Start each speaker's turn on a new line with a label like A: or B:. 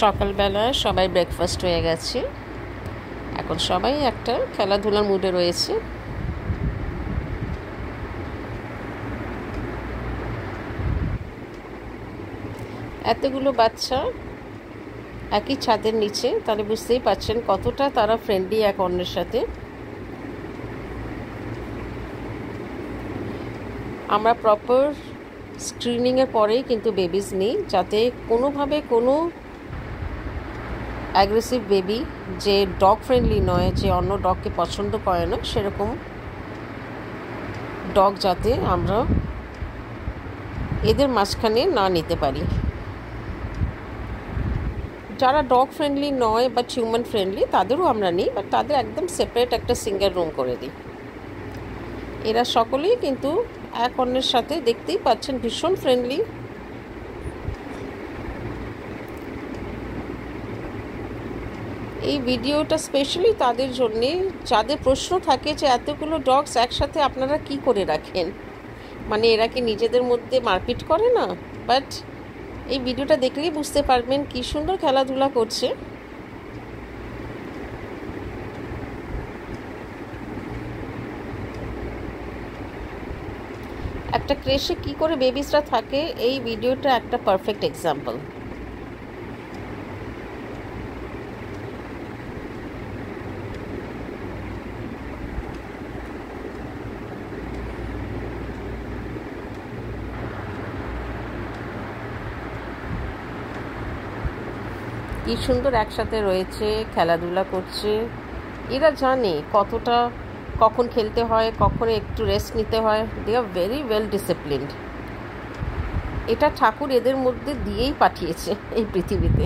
A: সকালবেলা সবাই ব্রেকফাস্ট হয়ে গেছে। এখন সবাই একটা খেলাধুলার মুডে রয়েছে। এতগুলো বাচ্চা একই ছাদের নিচে, তাহলে বুঝতেই পারছেন কতটা তারা ফ্রেন্ডলি এক অন্যের সাথে। আমরা প্রপার স্ক্রিনিংয়ের পরেই কিন্তু বেবিজ নিই, যাতে কোনোভাবে কোনো অ্যাগ্রেসিভ বেবি যে ডগ ফ্রেন্ডলি নয়, যে অন্য ডগকে পছন্দ করে না, সেরকম ডগ যাতে আমরা এদের মাঝখানে না নিতে পারি। যারা ডগ ফ্রেন্ডলি নয় বা হিউম্যান ফ্রেন্ডলি তাদেরও আমরা নিই, বাট তাদের একদম সেপারেট একটা সিঙ্গেল রুম করে দিই। এরা সকলেই কিন্তু এক অন্যের সাথে, দেখতেই পাচ্ছেন, ভীষণ ফ্রেন্ডলি। এই ভিডিওটা স্পেশালি তাদের জন্যে যাদের প্রশ্ন থাকে যে এতগুলো ডগস একসাথে আপনারা কি করে রাখেন, মানে এরা কি নিজেদের মধ্যে মারপিট করে না? বাট এই ভিডিওটা দেখলেই বুঝতে পারবেন কি সুন্দর খেলাধুলা করছে। একটা ক্রেশে কি করে বেবিসরা থাকে, এই ভিডিওটা একটা পারফেক্ট এক্সাম্পল। কি সুন্দর একসাথে রয়েছে, খেলাধুলা করছে। এরা জানে কতটা, কখন খেলতে হয়, কখন একটু রেস্ট নিতে হয়। দে আর ভেরি ওয়েল ডিসিপ্লিনড। এটা ঠাকুর এদের মধ্যে দিয়েই পাঠিয়েছে এই পৃথিবীতে।